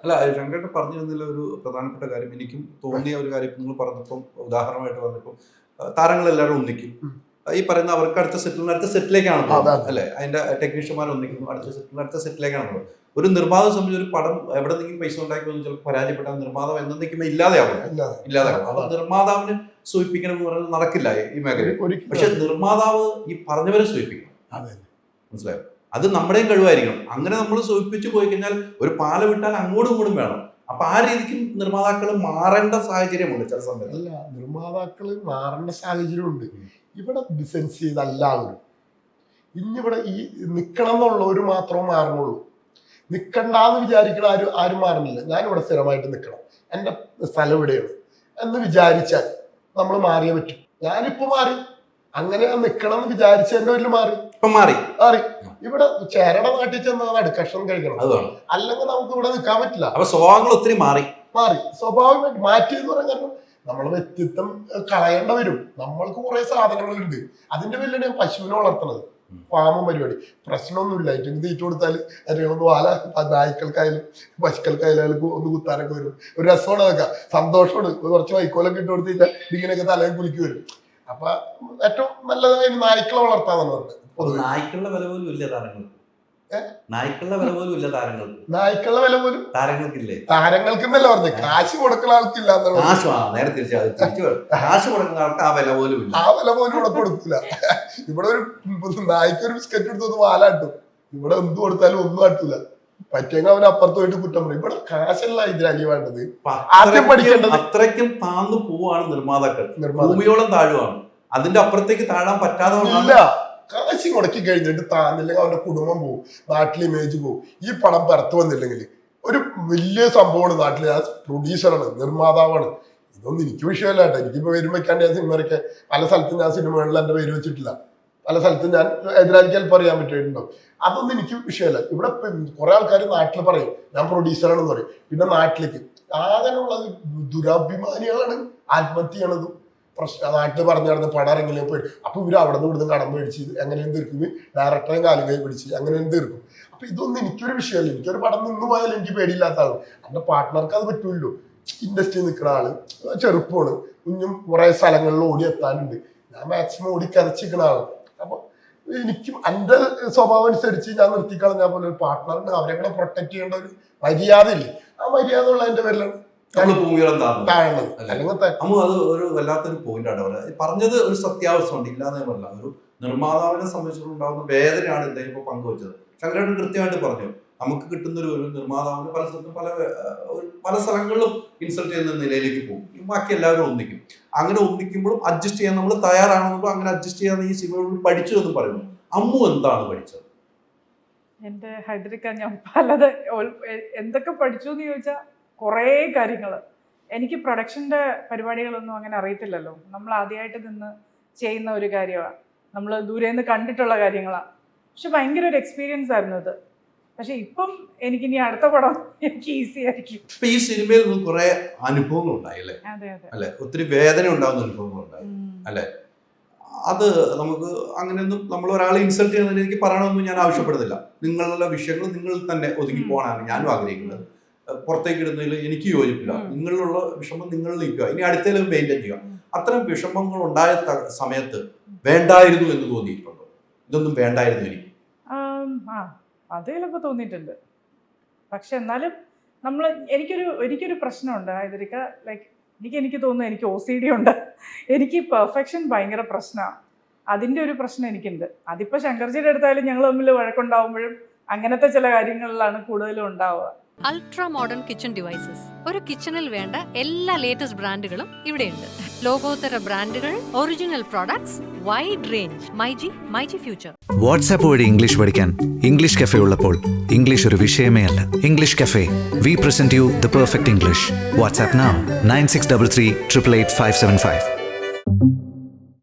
അല്ല, ശങ്കരേട്ടൻ പറഞ്ഞു തന്നതിൽ ഒരു പ്രധാനപ്പെട്ട കാര്യം എനിക്കും തോന്നിയ ഒരു കാര്യം നിങ്ങൾ പറഞ്ഞപ്പം ഉദാഹരണമായിട്ട് പറഞ്ഞപ്പോൾ താരങ്ങളെല്ലാവരും ഒന്നിക്കും. ഈ പറയുന്ന അവർക്ക് അടുത്ത സെറ്റിലേക്കാണ് പോകുന്നത് അല്ലെ, അതിന്റെ ടെക്നീഷ്യന്മാർ ഒന്നിക്കുന്നു, അടുത്ത സെറ്റിലേക്കാണ് പോകുന്നത്. ഒരു നിർമ്മാതാവ് സംബന്ധിച്ച് ഒരു പടം എവിടെ നിന്നെങ്കിലും പൈസ ഉണ്ടാക്കി വന്ന് ചിലപ്പോൾ പരാജയപ്പെട്ടാൽ നിർമ്മാതാവ് എന്നേക്കുമ്പോൾ ഇല്ലാതെയാവും. അപ്പൊ നിർമ്മാതാവിന് സൂചിപ്പിക്കണം എന്ന് പറയുന്നത് നടക്കില്ല ഈ മേഖലയിൽ. പക്ഷെ നിർമ്മാതാവ് ഈ പറഞ്ഞവരെ സൂചിപ്പിക്കണം. മനസ്സിലായോ? അത് നമ്മുടെയും കഴിവായിരിക്കണം. അങ്ങനെ നമ്മൾ സൂചിപ്പിച്ചു പോയി കഴിഞ്ഞാൽ ഒരു പാല വിട്ടാൽ അങ്ങോട്ടും ഇങ്ങോട്ടും വേണം. അപ്പൊ ആ രീതിക്ക് നിർമ്മാതാക്കൾ മാറേണ്ട സാഹചര്യമുണ്ട് ചില സമയത്ത്. അല്ല, നിർമ്മാതാക്കൾ മാറേണ്ട സാഹചര്യമുണ്ട്. ഇവിടെ ബിസിനസ് ചെയ്ത എല്ലാവരും ഇന്നിവിടെ ഈ നിക്കണം എന്നുള്ളവര് മാത്രമേ മാറുന്നുള്ളൂ. നിക്കണ്ടെന്ന് വിചാരിക്കണ ആരും മാറുന്നില്ല. ഞാനിവിടെ സ്ഥിരമായിട്ട് നിൽക്കണം, എൻ്റെ സ്ഥലം ഇവിടെയാണ് എന്ന് വിചാരിച്ചാൽ നമ്മൾ മാറിയേ പറ്റും. ഞാനിപ്പോ മാറി, അങ്ങനെ നിക്കണം എന്ന് വിചാരിച്ചതിന്റെ പേരിൽ മാറി. ഇവിടെ ചേരട നാട്ടിൽ ചെന്നാൽ അടുക്കഷ്ണം കഴിക്കണം, അല്ലെങ്കിൽ നമുക്ക് ഇവിടെ നിൽക്കാൻ പറ്റില്ല. അപ്പൊ സ്വഭാവങ്ങൾ ഒത്തിരി മാറി സ്വാഭാവികമായിട്ട് മാറ്റിയെന്ന് പറഞ്ഞാൽ നമ്മളെ വ്യക്തിത്വം കളയേണ്ട വരും. നമ്മൾക്ക് കുറെ സാധനങ്ങളുണ്ട്. അതിന്റെ പേരിലാണ് ഞാൻ പശുവിനെ വളർത്തണത്, ഫാമും പരിപാടി. പ്രശ്നമൊന്നുമില്ല. ഏറ്റവും തീറ്റ കൊടുത്താൽ അറിയാവുന്ന വാല നായ്ക്കൾക്കായാലും പശുക്കൾക്കായാലും ഒന്ന് കുത്താനൊക്കെ വരും. ഒരു രസമാണ്, അതൊക്കെ സന്തോഷമാണ്. കുറച്ച് വൈക്കോലൊക്കെ ഇട്ട് കൊടുത്തിട്ട് ഇങ്ങനെയൊക്കെ തലയിൽ കുലിക്ക് വരും. അപ്പൊ ഏറ്റവും നല്ലതായി നായ്ക്കളെ വളർത്താമെന്ന് പറഞ്ഞത്. നായ്ക്കളുടെ വില പോലും ഇല്ല താരങ്ങൾക്ക്. നായ്ക്കളുടെ വില പോലും ഇല്ല താരങ്ങൾക്ക്. നായ്ക്കളുടെ വില പോലും താരങ്ങൾക്കില്ലേ? താരങ്ങൾക്കെന്നല്ല പറഞ്ഞത്, കാശ് കൊടുക്കുന്ന ആൾക്കില്ല. നേരെ കാശ് കൊടുക്കുന്ന ആൾക്ക് ആ വില പോലും ഇല്ല. ആ വില പോലും ഇവിടെ കൊടുക്കില്ല. ഇവിടെ ഒരു നായ്ക്ക് ഒരു ബിസ്ക്കറ്റ് എടുത്തൊന്ന് വാലാട്ടും. ഇവിടെ എന്ത് കൊടുത്താലും ഒന്നും കാട്ടൂല. പറ്റെങ്കിൽ അവൻ അപ്പുറത്ത് പോയിട്ട് കുറ്റം പറയും. ഇവിടെ കാശല്ല ഇതിലി വേണ്ടത്. ആദ്യം പഠിക്കേണ്ടത്. അത്രയ്ക്കും താന്നു പോവാണ് നിർമ്മാതാക്കൾ. ഭൂമിയോളം താഴുവാണ്. അതിന്റെ അപ്പുറത്തേക്ക് താഴാൻ പറ്റാതെ കാശ് മുടക്കി കഴിഞ്ഞിട്ട് താന്നില്ലെങ്കിൽ അവന്റെ കുടുംബം പോകും, നാട്ടിൽ ഇമേജ് പോകും. ഈ പടം പുറത്ത് വന്നില്ലെങ്കിൽ ഒരു വലിയ സംഭവമാണ് നാട്ടിൽ. ഞാൻ പ്രൊഡ്യൂസറാണ്, നിർമ്മാതാവാണ്. ഇതൊന്നും എനിക്ക് വിഷയമല്ല കേട്ടോ. എനിക്കിപ്പോ പേരും വെക്കാണ്ട് ഞാൻ സിനിമയൊക്കെ പല സ്ഥലത്തും ഞാൻ സിനിമകളിൽ എന്റെ പേര് വെച്ചിട്ടില്ല. പല സ്ഥലത്തും ഞാൻ എതിരാളിക്കാൻ പറയാൻ പറ്റിയിട്ടുണ്ടോ, അതൊന്നും എനിക്ക് വിഷയമല്ല. ഇവിടെ കുറെ ആൾക്കാർ നാട്ടിൽ പറയും ഞാൻ പ്രൊഡ്യൂസറാണെന്ന് പറയും. പിന്നെ നാട്ടിലേക്ക് ആകെയുള്ളത് ദുരഭിമാനികളാണ് ആത്മഹത്യ ചെയ്യണതും. നാട്ടിൽ പറഞ്ഞു നടന്ന് പടം ഇറങ്ങില്ലേ പോയി. അപ്പൊ ഇവര് അവിടെ നിന്ന് ഇവിടുന്ന് കടം മേടിച്ച് എങ്ങനെയും തീർക്കും, ഡയറക്ടറെയും കാലും കൈ പിടിച്ച് അങ്ങനെയും തീർക്കും. അപ്പൊ ഇതൊന്നും എനിക്കൊരു വിഷയമല്ല. എനിക്കൊരു പടം നിന്ന് പോയാലും എനിക്ക് പേടിയില്ലാത്ത ആളും. എന്റെ പാർട്ട്ണർക്ക് അത് പറ്റൂല്ലോ. ഇൻഡസ്ട്രിയിൽ നിൽക്കുന്ന ആള് ചെറുപ്പമാണ്, കുഞ്ഞും കുറെ സ്ഥലങ്ങളിൽ ഓടി എത്താനുണ്ട്. ഞാൻ മാക്സിമം ഓടി കരച്ചിരിക്കുന്ന ആളാണ്. അപ്പൊ എനിക്കും എൻ്റെ സ്വഭാവം അനുസരിച്ച് ഞാൻ നിർത്തിക്കളഞ്ഞാൽ പോലെ ഒരു പാർട്ട്ണറുണ്ട്. അവരെ കൂടെ പ്രൊട്ടക്ട് ചെയ്യേണ്ട ഒരു മര്യാദ ഇല്ലേ, ആ മര്യാദ ഉള്ളതിന്റെ പേരിലാണ് അത് ഒരു വല്ലാത്തൊരു പോയിന്റാണ് പറയുന്നത്. പറഞ്ഞത് ഒരു സത്യാവസ്ഥ ഉണ്ട്, ഇല്ലാതെ പറഞ്ഞ ഒരു നിർമ്മാതാവിനെ സംബന്ധിച്ചിട്ടുണ്ടാകുന്ന വേദനയാണ് ഇദ്ദേഹം ഇപ്പോൾ പങ്കുവച്ചത്. ശങ്കരേട്ടൻ കൃത്യമായിട്ട് പറഞ്ഞു, നമുക്ക് കിട്ടുന്ന ഒരു നിർമ്മാതാവിന് പല സ്ഥലത്തും പല സ്ഥലങ്ങളിലും ഇൻസൾട്ട് ചെയ്യുന്ന നിലയിലേക്ക് പോകും. ബാക്കി എല്ലാവരും ഒന്നിക്കും. അങ്ങനെ ഒന്നിക്കുമ്പോഴും അഡ്ജസ്റ്റ് ചെയ്യാൻ നമ്മൾ തയ്യാറാണെന്നും അങ്ങനെ അഡ്ജസ്റ്റ് ചെയ്യാൻ ഈ സിനിമകൾ പഠിച്ചു എന്ന് പറയുന്നു. അമ്മു എന്താണ് പഠിച്ചത്? എൻ്റെ ഹൈദരിക്ക ഞാൻ പലത് എന്തൊക്കെ പഠിച്ചു എന്ന് ചോദിച്ചാൽ കുറേ കാര്യങ്ങൾ. എനിക്ക് പ്രൊഡക്ഷൻ്റെ പരിപാടികളൊന്നും അങ്ങനെ അറിയത്തില്ലല്ലോ. നമ്മൾ ആദ്യമായിട്ട് നിന്ന് ചെയ്യുന്ന ഒരു കാര്യമാണ്, നമ്മൾ ദൂരെ നിന്ന് കണ്ടിട്ടുള്ള കാര്യങ്ങളാണ്. പക്ഷെ ഭയങ്കര ഒരു എക്സ്പീരിയൻസ് ആയിരുന്നു ഇത്. പക്ഷെ ഇപ്പം എനിക്കിനി അടുത്ത പടം എനിക്ക് ഈസി ആയിരിക്കും. ഈ സിനിമയിൽ നിന്ന് കുറെ അനുഭവങ്ങൾ ഉണ്ടായില്ലേ? അല്ലെ, ഒത്തിരി വേദന ഉണ്ടാകുന്ന അനുഭവങ്ങൾ ഉണ്ടായി അല്ലെ? അത് നമുക്ക് അങ്ങനെയൊന്നും നമ്മൾ ഒരാളെ ഇൻസൾട്ട് ചെയ്യുന്നതിന് എനിക്ക് പറയണമെന്നും ഞാൻ ആവശ്യപ്പെടുന്നില്ല. നിങ്ങളുടെ വിഷയങ്ങൾ നിങ്ങൾ തന്നെ ഒതുങ്ങി പോകാനാണ് ഞാനും ആഗ്രഹിക്കുന്നത്. പുറത്തേക്ക് ഇടുന്നതിൽ എനിക്ക് യോജിപ്പില്ല. നിങ്ങളിലുള്ള വിഷമം നിങ്ങൾ നീക്കുക, ഇനി അടുത്തതിലും മെയിൻറ്റെയിൻ ചെയ്യുക. അത്തരം വിഷമങ്ങൾ ഉണ്ടായ സമയത്ത് വേണ്ടായിരുന്നു എന്ന് തോന്നിയിട്ടുണ്ടോ? ഇതൊന്നും വേണ്ടായിരുന്നു എനിക്ക്. അത് ചിലപ്പോൾ തോന്നിയിട്ടുണ്ട്. പക്ഷെ എന്നാലും എനിക്കൊരു പ്രശ്നമുണ്ട് ഹൈദരിക്ക. എനിക്ക് തോന്നുന്നു എനിക്ക് OCD ഉണ്ട്. എനിക്ക് പെർഫെക്ഷൻ ഭയങ്കര പ്രശ്നമാണ്. അതിൻ്റെ ഒരു പ്രശ്നം എനിക്കുണ്ട്. അതിപ്പോൾ ശങ്കർജിയുടെ അടുത്തായാലും ഞങ്ങൾ തമ്മിൽ വഴക്കുണ്ടാവുമ്പോഴും അങ്ങനത്തെ ചില കാര്യങ്ങളിലാണ് കൂടുതലും ഉണ്ടാവുക. Ultra modern kitchen devices. ഒരു കിച്ചണിൽ വേണ്ട എല്ലാ ലേറ്റസ്റ്റ് ബ്രാൻഡുകളും ഇവിടെയുണ്ട്. ലോകോത്തര ബ്രാൻഡുകൾ, original products, wide range. MyG future. WhatsApp വഴി ഇംഗ്ലീഷ് പഠിക്കാൻ ഇംഗ്ലീഷ് കഫേ ഉള്ളപ്പോൾ ഇംഗ്ലീഷ് ഒരു വിഷയമേ അല്ല. English cafe, we present you the perfect English. WhatsApp now 9633 888 575.